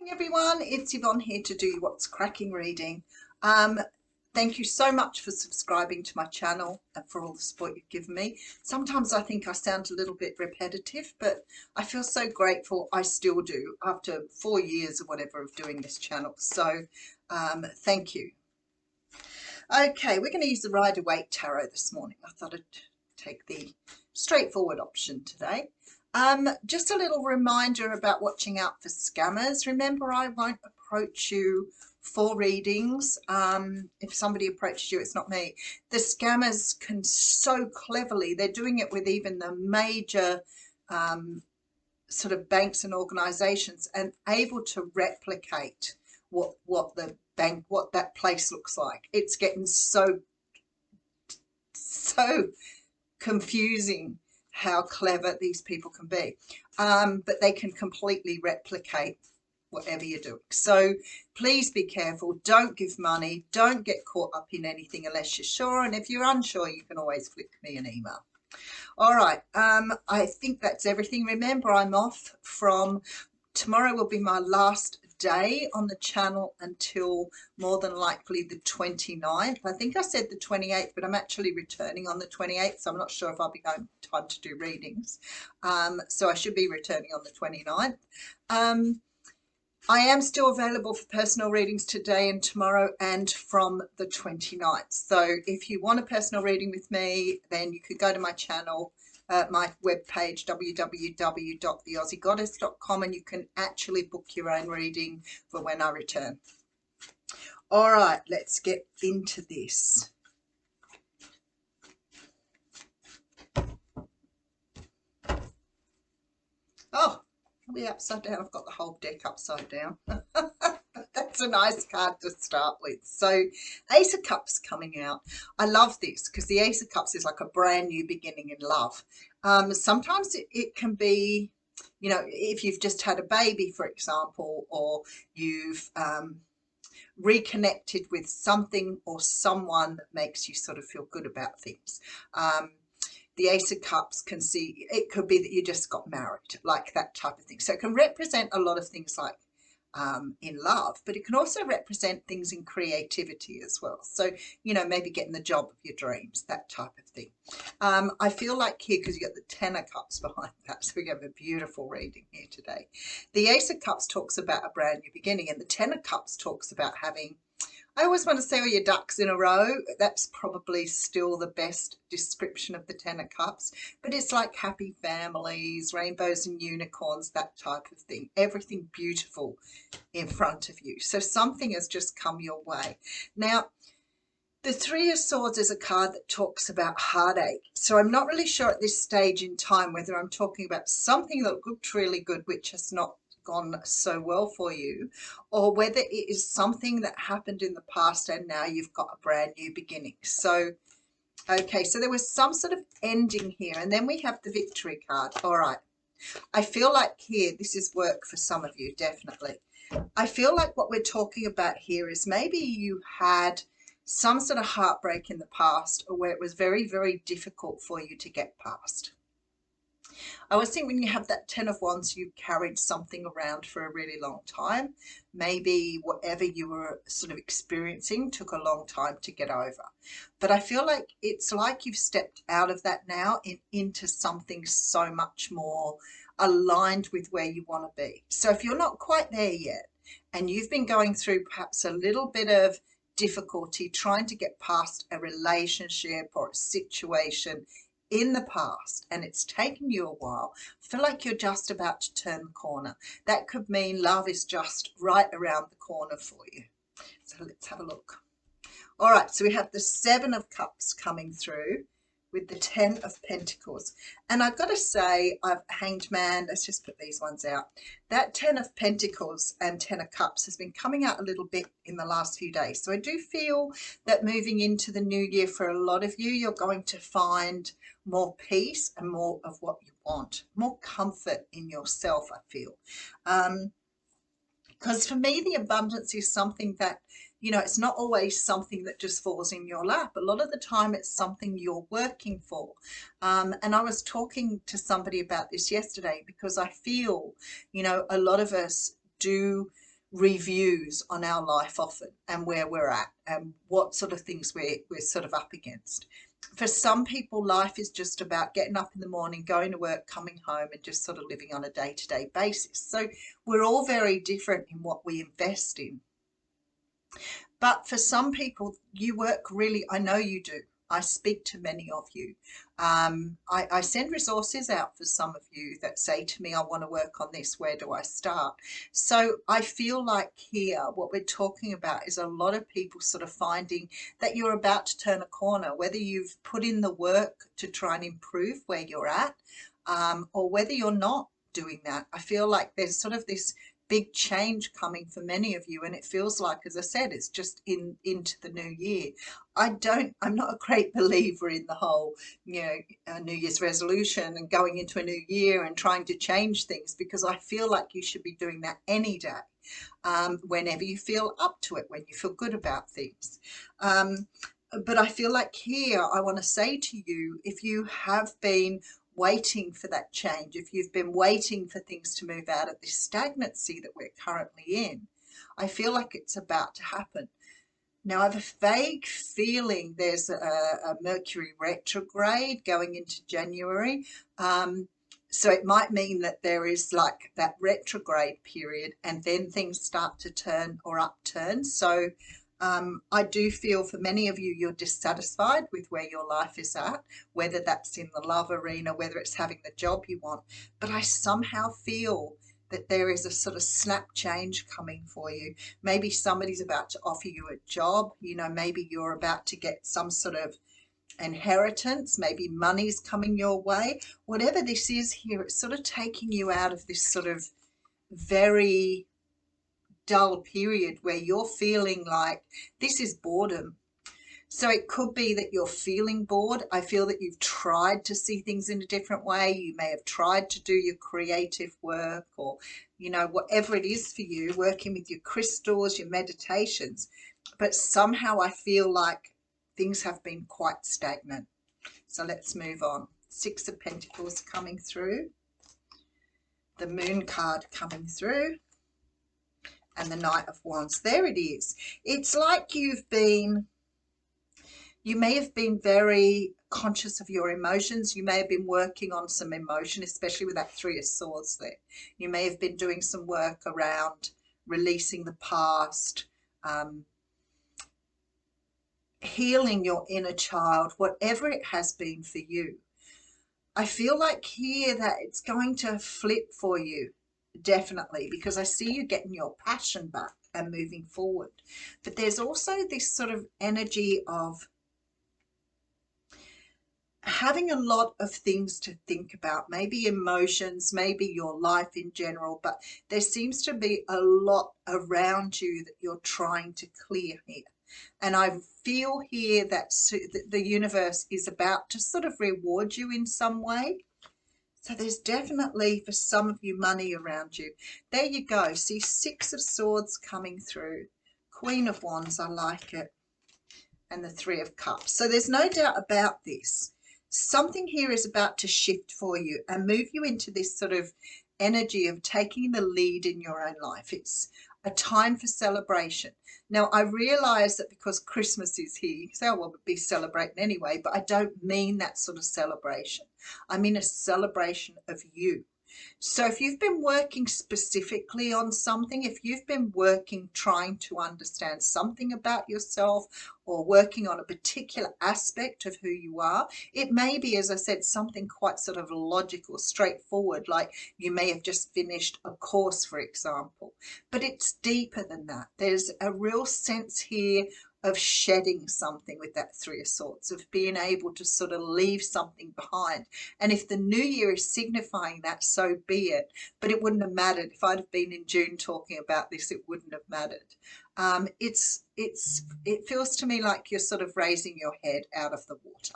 Everyone, it's Yvonne here to do What's Cracking reading. Thank you so much for subscribing to my channel and for all the support you've given me. Sometimes I think I sound a little bit repetitive, but I feel so grateful I still do after 4 years or whatever of doing this channel. So thank you. Okay, we're going to use the Rider-Waite Tarot this morning. I thought I'd take the straightforward option today. Just a little reminder about watching out for scammers. Remember, I won't approach you for readings. If somebody approaches you, it's not me. The scammers can so cleverly, they're doing it with even the major sort of banks and organizations, and able to replicate what the bank, what that place looks like. It's getting so confusing how clever these people can be, but they can completely replicate whatever you're doing. So please be careful. Don't give money. Don't get caught up in anything unless you're sure. And if you're unsure, you can always flick me an email. All right. I think that's everything. Remember, I'm off from tomorrow. Will be my last day on the channel until more than likely the 29th. I think I said the 28th, but I'm actually returning on the 28th, so I'm not sure if I'll be going time to do readings. So I should be returning on the 29th. I am still available for personal readings today and tomorrow and from the 29th. So if you want a personal reading with me, then you could go to my channel, my webpage, www.theaussiegoddess.com, and you can actually book your own reading for when I return. All right, let's get into this. Oh, are we upside down? I've got the whole deck upside down. That's a nice card to start with. So Ace of Cups coming out. I love this because the Ace of Cups is like a brand new beginning in love. Sometimes it can be, you know, if you've just had a baby, for example, or you've reconnected with something or someone that makes you sort of feel good about things. The Ace of Cups can see, it could be that you just got married, like that type of thing. So it can represent a lot of things like in love, but it can also represent things in creativity as well. So, you know, maybe getting the job of your dreams, that type of thing. I feel like here, because you got the Ten of Cups behind that, so we have a beautiful reading here today. The Ace of Cups talks about a brand new beginning, and the Ten of Cups talks about having, I always want to say all your ducks in a row. That's probably still the best description of the Ten of Cups. But it's like happy families, rainbows and unicorns, that type of thing. Everything beautiful in front of you. So something has just come your way. Now, the Three of Swords is a card that talks about heartache. So I'm not really sure at this stage in time whether I'm talking about something that looked really good, which has not gone so well for you, or whether it is something that happened in the past and now you've got a brand new beginning. So okay, so there was some sort of ending here, and then we have the Victory card. All right, I feel like here this is work for some of you, definitely. I feel like what we're talking about here is maybe you had some sort of heartbreak in the past, or where it was very, very difficult for you to get past. I always think when you have that Ten of Wands, you carried something around for a really long time. Maybe whatever you were sort of experiencing took a long time to get over. But I feel like it's like you've stepped out of that now into something so much more aligned with where you want to be. So if you're not quite there yet, and you've been going through perhaps a little bit of difficulty trying to get past a relationship or a situation in the past, and it's taken you a while, I feel like you're just about to turn the corner. That could mean love is just right around the corner for you. So let's have a look. All right, so we have the Seven of Cups coming through with the Ten of Pentacles. And I've got to say, I've Hanged Man, let's just put these ones out. That Ten of Pentacles and Ten of Cups has been coming out a little bit in the last few days. So I do feel that moving into the new year for a lot of you, you're going to find more peace and more of what you want, more comfort in yourself, I feel. Because for me, the abundance is something that, you know, it's not always something that just falls in your lap. A lot of the time it's something you're working for. And I was talking to somebody about this yesterday, because I feel, you know, a lot of us do reviews on our life often, and where we're at and what sort of things we're sort of up against. For some people, life is just about getting up in the morning, going to work, coming home, and just sort of living on a day-to-day basis. So we're all very different in what we invest in. But for some people, you work really, I know you do. I speak to many of you. I send resources out for some of you that say to me, I want to work on this. Where do I start? So I feel like here, what we're talking about is a lot of people sort of finding that you're about to turn a corner, whether you've put in the work to try and improve where you're at, or whether you're not doing that. I feel like there's sort of this big change coming for many of you, and it feels like, as I said, it's just into the new year. I'm not a great believer in the whole New Year's resolution and going into a new year and trying to change things, because I feel like you should be doing that any day, whenever you feel up to it, when you feel good about things. But I feel like here I want to say to you, if you have been waiting for that change, if you've been waiting for things to move out of this stagnancy that we're currently in, I feel like it's about to happen. Now, I have a vague feeling there's a Mercury retrograde going into January. So it might mean that there is like that retrograde period, and then things start to turn or upturn. So I do feel for many of you, you're dissatisfied with where your life is at, whether that's in the love arena, whether it's having the job you want. But I somehow feel that there is a sort of snap change coming for you. Maybe somebody's about to offer you a job, maybe you're about to get some sort of inheritance, maybe money's coming your way. Whatever this is here, it's sort of taking you out of this sort of very dull period where you're feeling like this is boredom. So it could be that you're feeling bored. I feel that you've tried to see things in a different way. You may have tried to do your creative work, or whatever it is for you, working with your crystals, your meditations, but somehow I feel like things have been quite stagnant. So let's move on. Six of Pentacles coming through, the Moon card coming through, and the Knight of Wands. There it is. It's like you may have been very conscious of your emotions. You may have been working on some emotion, especially with that Three of Swords there. You may have been doing some work around releasing the past, healing your inner child, whatever it has been for you. I feel like here that it's going to flip for you, definitely, because I see you getting your passion back and moving forward. But there's also this sort of energy of having a lot of things to think about, maybe emotions, maybe your life in general, but there seems to be a lot around you that you're trying to clear here. And I feel here that the universe is about to sort of reward you in some way. So there's definitely, for some of you, money around you. There you go. See, Six of Swords coming through. Queen of Wands, I like it. And the Three of Cups. So there's no doubt about this. Something here is about to shift for you and move you into this sort of energy of taking the lead in your own life. It's a time for celebration. Now, I realize that because Christmas is here, you say, oh, well, we'll be celebrating anyway, but I don't mean that sort of celebration. I mean a celebration of you. So if you've been working specifically on something, if you've been working trying to understand something about yourself, or working on a particular aspect of who you are, it may be, as I said, something quite sort of logical, straightforward, like you may have just finished a course, for example. But it's deeper than that. There's a real sense here of shedding something with that Three of Swords, of being able to sort of leave something behind. And if the new year is signifying that, so be it. But it wouldn't have mattered. If I'd have been in June talking about this, it wouldn't have mattered. It feels to me like you're sort of raising your head out of the water.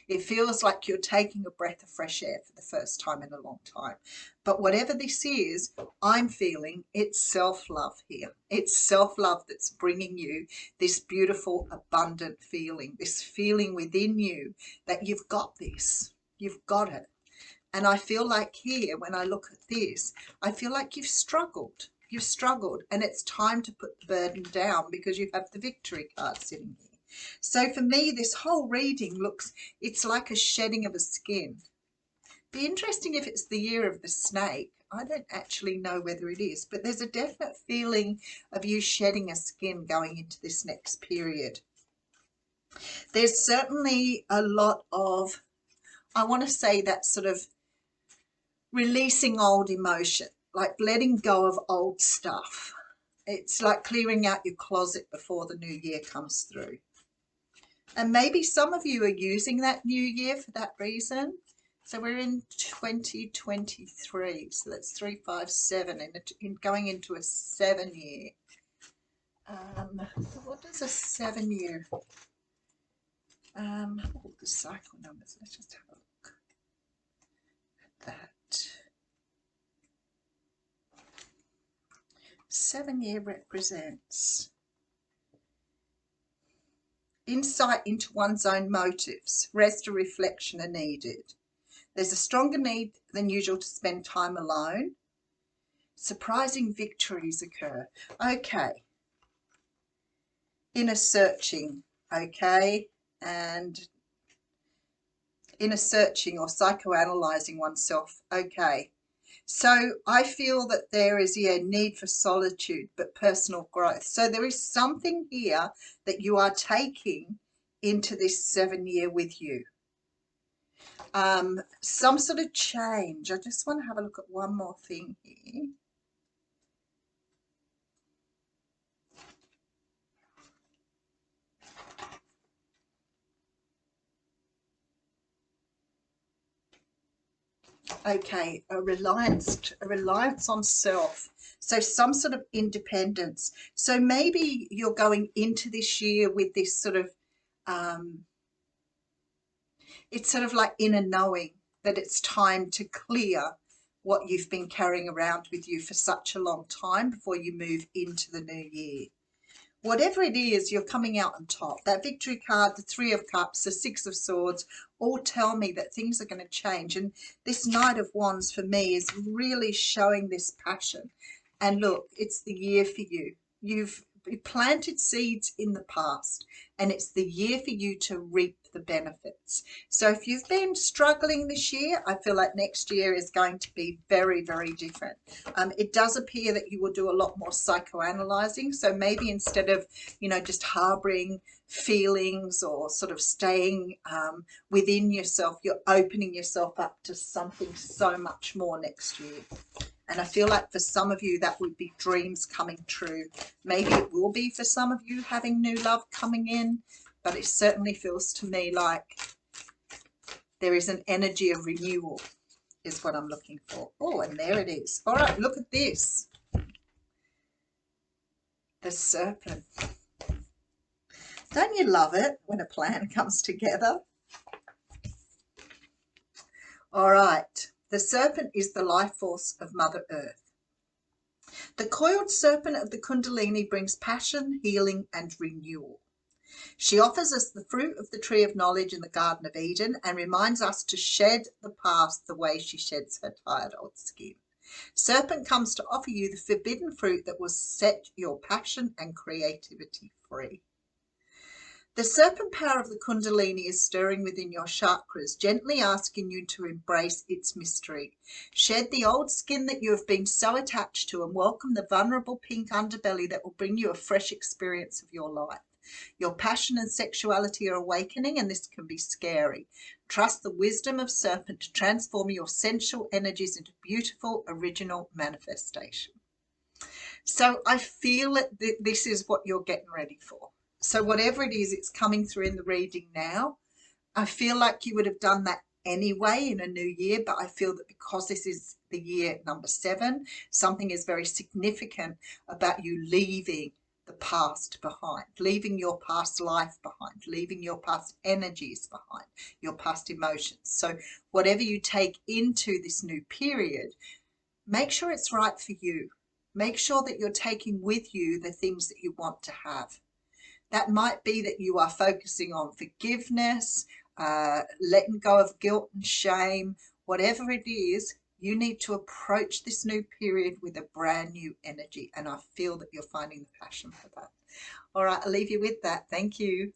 It feels like you're taking a breath of fresh air for the first time in a long time. But whatever this is, I'm feeling it's self-love here. It's self-love that's bringing you this beautiful, abundant feeling, this feeling within you that you've got this, you've got it. And I feel like here, when I look at this, I feel like you've struggled. you've struggled, and it's time to put the burden down because you have the victory card sitting here. So for me, this whole reading it's like a shedding of a skin. Be interesting if it's the year of the snake. I don't actually know whether it is, but there's a definite feeling of you shedding a skin going into this next period. There's certainly a lot of, I want to say, that sort of releasing old emotion, like letting go of old stuff. It's like clearing out your closet before the new year comes through. And maybe some of you are using that new year for that reason. So we're in 2023, so that's 357, and going into a 7 year. What does a 7 year? The cycle numbers. Let's just have a look at that. 7 year represents insight into one's own motives. Rest and reflection are needed. There's a stronger need than usual to spend time alone. Surprising victories occur. Okay. Inner searching. Okay. And inner searching or psychoanalyzing oneself. Okay. So I feel that there is a need for solitude, but personal growth. So there is something here that you are taking into this 7 year with you. Some sort of change. I just want to have a look at one more thing here. Okay, a reliance on self. So some sort of independence. So maybe you're going into this year with this sort of, it's sort of like inner knowing that it's time to clear what you've been carrying around with you for such a long time before you move into the new year. Whatever it is, you're coming out on top. That victory card, the 3 of Cups, the 6 of Swords, all tell me that things are going to change. And this Knight of Wands for me is really showing this passion. And look, it's the year for you. You've planted seeds in the past, and it's the year for you to reap the benefits. So if you've been struggling this year, I feel like next year is going to be very, very different. It does appear that you will do a lot more psychoanalyzing. So maybe instead of, just harboring feelings or sort of staying within yourself, you're opening yourself up to something so much more next year. And I feel like for some of you, that would be dreams coming true. Maybe it will be for some of you having new love coming in, but it certainly feels to me like there is an energy of renewal is what I'm looking for. Oh, and there it is. All right, look at this. The Serpent. Don't you love it when a plan comes together? All right. The Serpent is the life force of Mother Earth. The coiled serpent of the Kundalini brings passion, healing, and renewal. She offers us the fruit of the tree of knowledge in the Garden of Eden and reminds us to shed the past the way she sheds her tired old skin. Serpent comes to offer you the forbidden fruit that will set your passion and creativity free. The serpent power of the Kundalini is stirring within your chakras, gently asking you to embrace its mystery. Shed the old skin that you have been so attached to and welcome the vulnerable pink underbelly that will bring you a fresh experience of your life. Your passion and sexuality are awakening, and this can be scary. Trust the wisdom of Serpent to transform your sensual energies into beautiful, original manifestation. So I feel that this is what you're getting ready for. So whatever it is, it's coming through in the reading now. I feel like you would have done that anyway in a new year, but I feel that because this is the year number 7, something is very significant about you leaving the past behind, leaving your past life behind, leaving your past energies behind, your past emotions. So whatever you take into this new period, make sure it's right for you. Make sure that you're taking with you the things that you want to have. That might be that you are focusing on forgiveness, letting go of guilt and shame, whatever it is, You need to approach this new period with a brand new energy. And I feel that you're finding the passion for that. All right, I'll leave you with that. Thank you.